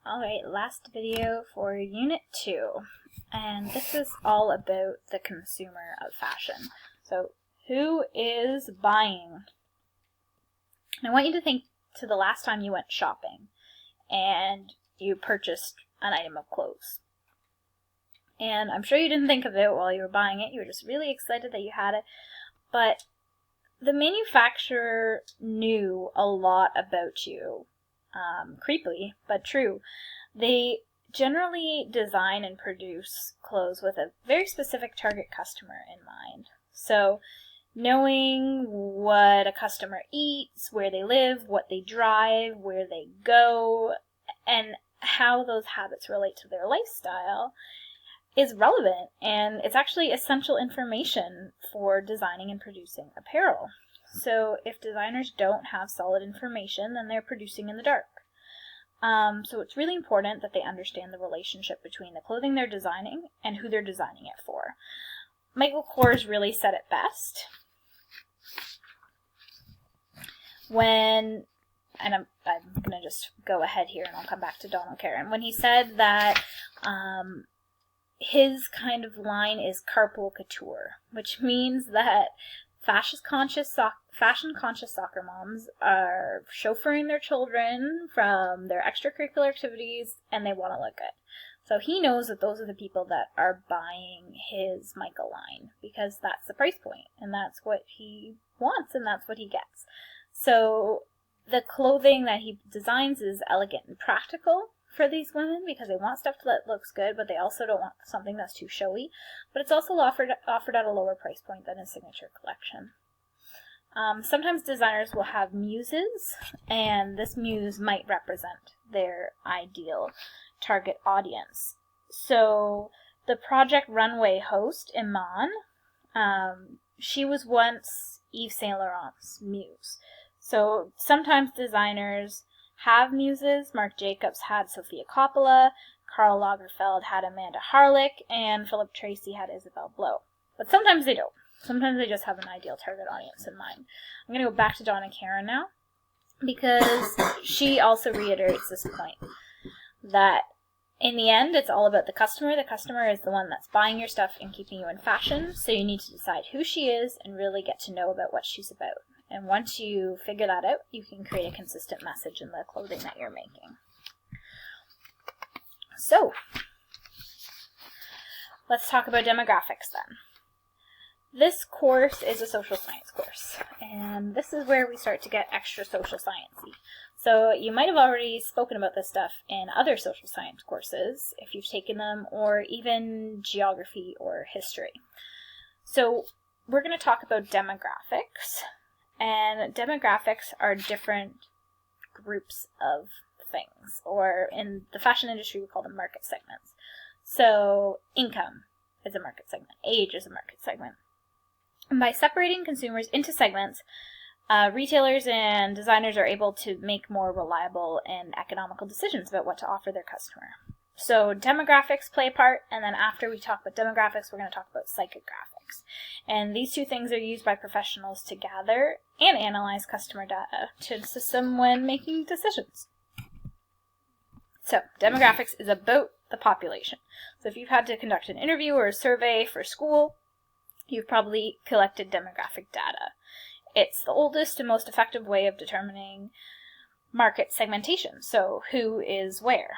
Alright, last video for Unit 2, and this is all about the consumer of fashion. So, who is buying? And I want you to think to the last time you went shopping and you purchased an item of clothes. And I'm sure you didn't think of it while you were buying it, you were just really excited that you had it, but the manufacturer knew a lot about you. Creepily, but true. They generally design and produce clothes with a very specific target customer in mind. So, knowing what a customer eats, where they live, what they drive, where they go, and how those habits relate to their lifestyle is relevant, and it's actually essential information for designing and producing apparel. So if designers don't have solid information, then they're producing in the dark. So it's really important that they understand the relationship between the clothing they're designing and who they're designing it for. Michael Kors really said it best when, and I'm going to just go ahead here and I'll come back to Donald Karen, when he said that his kind of line is carpool couture, which means that fashion-conscious soccer moms are chauffeuring their children from their extracurricular activities, and they want to look good. So he knows that those are the people that are buying his Michael line, because that's the price point, and that's what he wants, and that's what he gets. So the clothing that he designs is elegant and practical for these women, because they want stuff that looks good, but they also don't want something that's too showy. But it's also offered at a lower price point than his signature collection. Sometimes designers will have muses, and this muse might represent their ideal target audience. So the Project Runway host, Iman, she was once Yves Saint Laurent's muse. So sometimes designers have muses. Marc Jacobs had Sofia Coppola, Karl Lagerfeld had Amanda Harlick, and Philip Treacy had Isabel Blow. But sometimes they don't. Sometimes they just have an ideal target audience in mind. I'm going to go back to Donna Karan now, because she also reiterates this point, that in the end, it's all about the customer. The customer is the one that's buying your stuff and keeping you in fashion, so you need to decide who she is and really get to know about what she's about. And once you figure that out, you can create a consistent message in the clothing that you're making. So, let's talk about demographics then. This course is a social science course, and this is where we start to get extra social sciencey. So you might have already spoken about this stuff in other social science courses, if you've taken them, or even geography or history. So we're going to talk about demographics. And demographics are different groups of things, or in the fashion industry we call them market segments. So income is a market segment, age is a market segment. And by separating consumers into segments, retailers and designers are able to make more reliable and economical decisions about what to offer their customer. So demographics play a part, and then after we talk about demographics, we're going to talk about psychographics. And these two things are used by professionals to gather and analyze customer data to assist them when making decisions. So demographics is about the population. So if you've had to conduct an interview or a survey for school, you've probably collected demographic data. It's the oldest and most effective way of determining market segmentation, so who is where.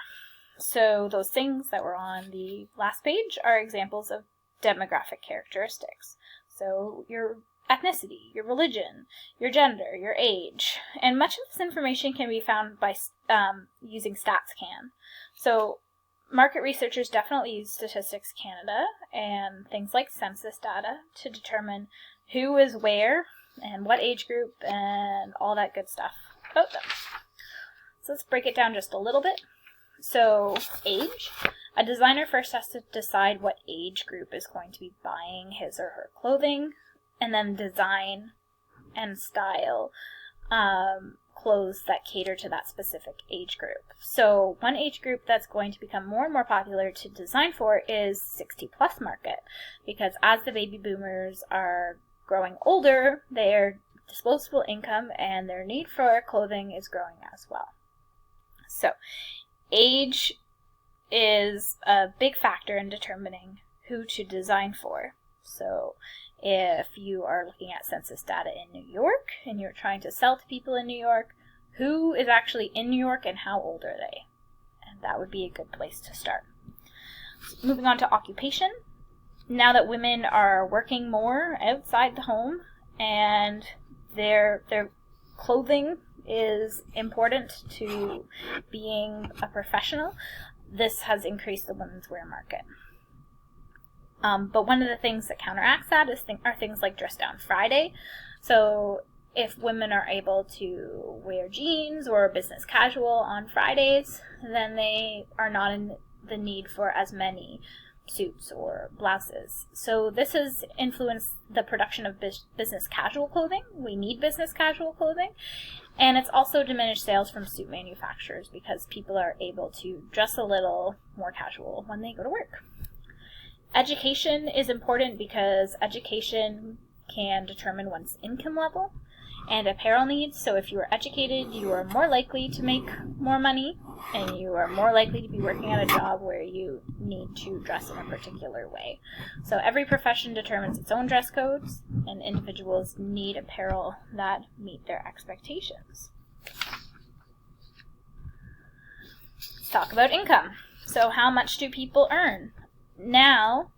So those things that were on the last page are examples of demographic characteristics. So your ethnicity, your religion, your gender, your age, and much of this information can be found by using StatsCan. So market researchers definitely use Statistics Canada and things like census data to determine who is where and what age group and all that good stuff about them. So let's break it down just a little bit. So, age. A designer first has to decide what age group is going to be buying his or her clothing, and then design and style clothes that cater to that specific age group. So, one age group that's going to become more and more popular to design for is 60-plus market, because as the baby boomers are growing older, their disposable income and their need for clothing is growing as well. So, age is a big factor in determining who to design for. So if you are looking at census data in New York and you're trying to sell to people in New York, who is actually in New York and how old are they? And that would be a good place to start. So moving on to occupation. Now that women are working more outside the home and their clothing is important to being a professional, this has increased the women's wear market. But one of the things that counteracts that are things like Dress Down Friday. So if women are able to wear jeans or business casual on Fridays, then they are not in the need for as many suits or blouses. So this has influenced the production of business casual clothing. We need business casual clothing. And it's also diminished sales from suit manufacturers because people are able to dress a little more casual when they go to work. Education is important because education can determine one's income level and apparel needs. So if you are educated, you are more likely to make more money, and you are more likely to be working at a job where you need to dress in a particular way. So every profession determines its own dress codes, and individuals need apparel that meet their expectations. Let's talk about income. So how much do people earn? Now,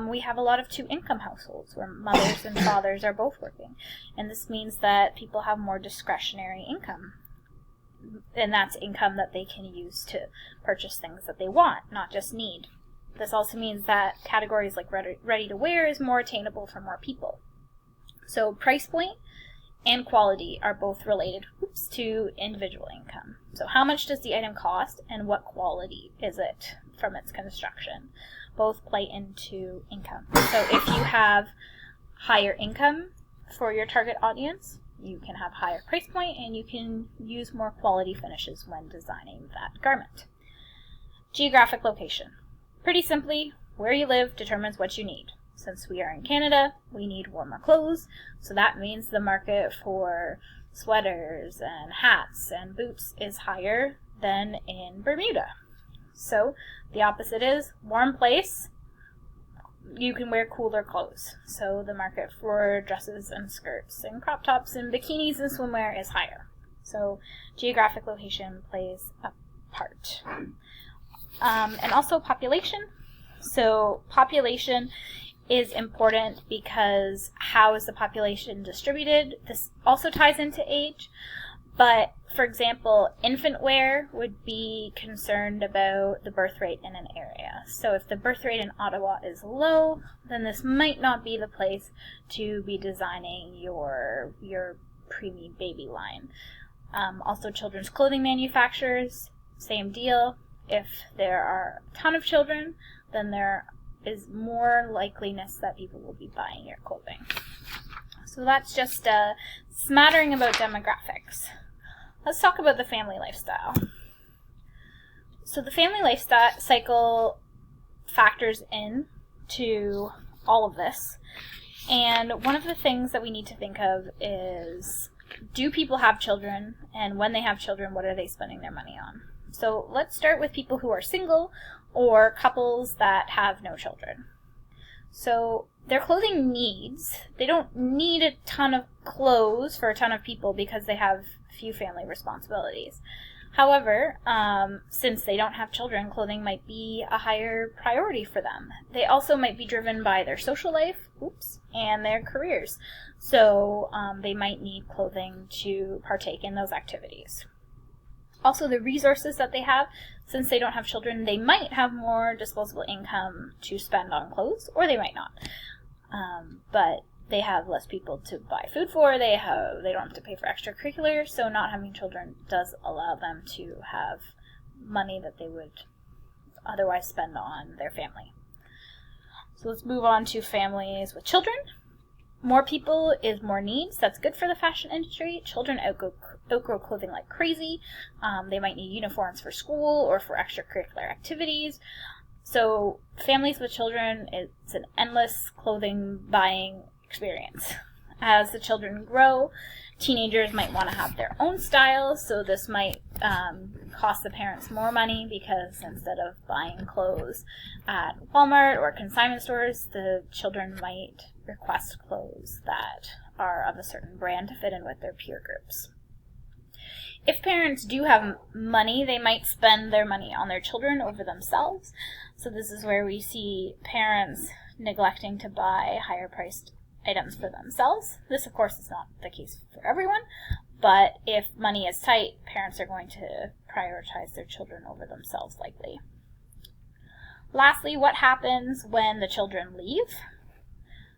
we have a lot of two-income households where mothers and fathers are both working. And this means that people have more discretionary income. And that's income that they can use to purchase things that they want, not just need. This also means that categories like ready-to-wear is more attainable for more people. So price point and quality are both related to individual income. So how much does the item cost and what quality is it from its construction? Both play into income. So if you have higher income for your target audience, you can have higher price point and you can use more quality finishes when designing that garment. Geographic location. Pretty simply, where you live determines what you need. Since we are in Canada, we need warmer clothes, so that means the market for sweaters and hats and boots is higher than in Bermuda. So the opposite is warm place, you can wear cooler clothes. So the market for dresses and skirts and crop tops and bikinis and swimwear is higher. So geographic location plays a part. And also population. So population is important because how is the population distributed? This also ties into age. But, for example, infant wear would be concerned about the birth rate in an area. So if the birth rate in Ottawa is low, then this might not be the place to be designing your preemie baby line. Also, children's clothing manufacturers, same deal. If there are a ton of children, then there is more likeliness that people will be buying your clothing. So that's just a smattering about demographics. Let's talk about the family lifestyle. So the family lifestyle cycle factors in to all of this. And one of the things that we need to think of is, do people have children? And when they have children, what are they spending their money on? So let's start with people who are single or couples that have no children. So their clothing needs, they don't need a ton of clothes for a ton of people because they have few family responsibilities. However, since they don't have children, clothing might be a higher priority for them. They also might be driven by their social life, and their careers. So they might need clothing to partake in those activities. Also, the resources that they have, since they don't have children, they might have more disposable income to spend on clothes, or they might not. But they have less people to buy food for, they don't have to pay for extracurriculars, so not having children does allow them to have money that they would otherwise spend on their family. So let's move on to families with children. More people is more needs. That's good for the fashion industry. Children outgrow clothing like crazy. They might need uniforms for school or for extracurricular activities. So families with children, it's an endless clothing buying experience. As the children grow, teenagers might want to have their own styles, so this might cost the parents more money because instead of buying clothes at Walmart or consignment stores, the children might request clothes that are of a certain brand to fit in with their peer groups. If parents do have money, they might spend their money on their children over themselves. So this is where we see parents neglecting to buy higher priced items for themselves. This, of course, is not the case for everyone, but if money is tight, parents are going to prioritize their children over themselves likely. Lastly, what happens when the children leave?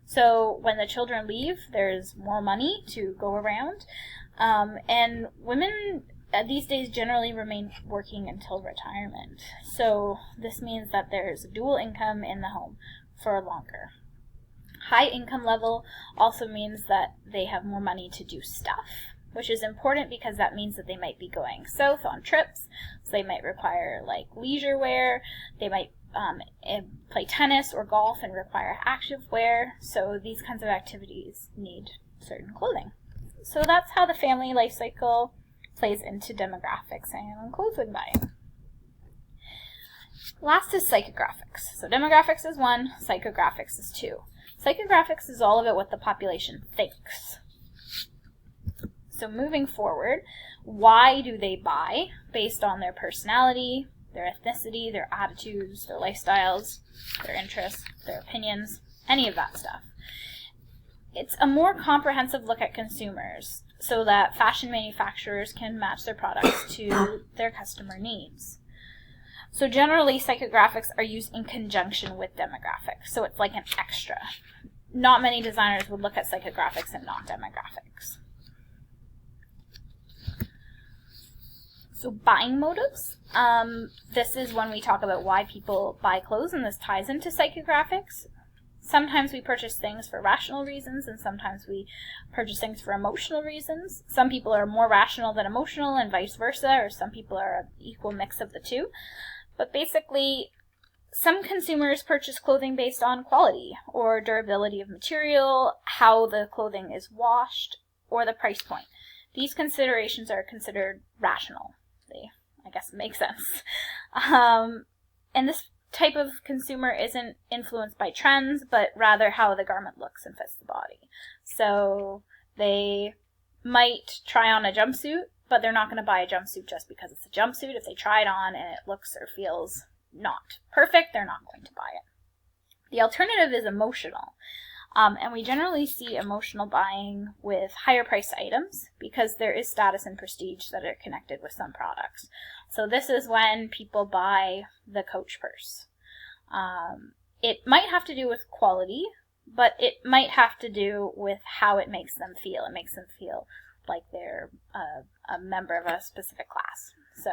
So when the children leave, there's more money to go around. And women these days generally remain working until retirement. So this means that there's dual income in the home for longer. High income level also means that they have more money to do stuff, which is important because that means that they might be going south on trips. So they might require like leisure wear. They might play tennis or golf and require active wear. So these kinds of activities need certain clothing. So that's how the family life cycle plays into demographics and clothing buying. Last is psychographics. So demographics is 1, psychographics is 2. Psychographics is all about what the population thinks. So moving forward, why do they buy? Based on their personality, their ethnicity, their attitudes, their lifestyles, their interests, their opinions, any of that stuff. It's a more comprehensive look at consumers so that fashion manufacturers can match their products to their customer needs. So generally, psychographics are used in conjunction with demographics, so it's like an extra. Not many designers would look at psychographics and not demographics. So buying motives. This is when we talk about why people buy clothes, and this ties into psychographics. Sometimes we purchase things for rational reasons, and sometimes we purchase things for emotional reasons. Some people are more rational than emotional, and vice versa, or some people are an equal mix of the two. But basically, some consumers purchase clothing based on quality, or durability of material, how the clothing is washed, or the price point. These considerations are considered rational. They, I guess, make sense. And this type of consumer isn't influenced by trends, but rather how the garment looks and fits the body. So they might try on a jumpsuit, but they're not going to buy a jumpsuit just because it's a jumpsuit. If they try it on and it looks or feels not perfect, they're not going to buy it. The alternative is emotional. And we generally see emotional buying with higher priced items because there is status and prestige that are connected with some products. So this is when people buy the Coach purse. It might have to do with quality, but it might have to do with how it makes them feel. It makes them feel like they're a member of a specific class. So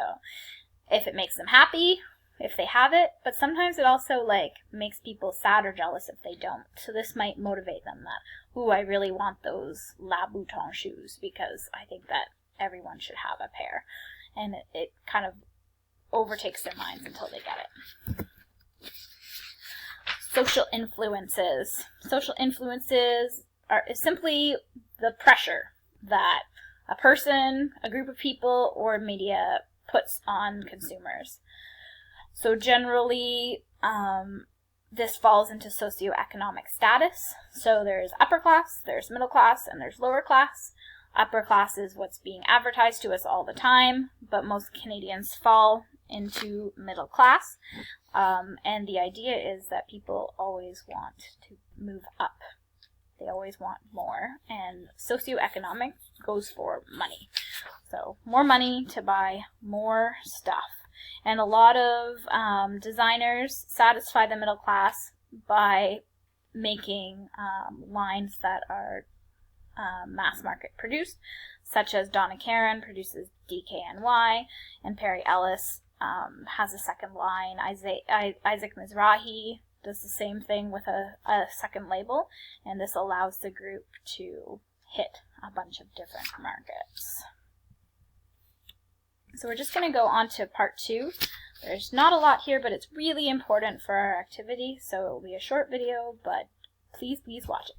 if it makes them happy, if they have it, but sometimes it also makes people sad or jealous if they don't. So this might motivate them that, ooh, I really want those Louboutin shoes because I think that everyone should have a pair. And it kind of overtakes their minds until they get it. Social influences. Social influences is simply the pressure that a person, a group of people, or media puts on consumers. So generally, this falls into socioeconomic status. So there's upper class, there's middle class, and there's lower class. Upper class is what's being advertised to us all the time, but most Canadians fall into middle class. And the idea is that people always want to move up. They always want more. And socioeconomic goes for money. So more money to buy more stuff. And a lot of designers satisfy the middle class by making lines that are mass market produced, such as Donna Karan produces DKNY, and Perry Ellis has a second line. Isaac Mizrahi does the same thing with a second label, and this allows the group to hit a bunch of different markets. So we're just going to go on to part 2. There's not a lot here, but it's really important for our activity, so it will be a short video, but please watch it.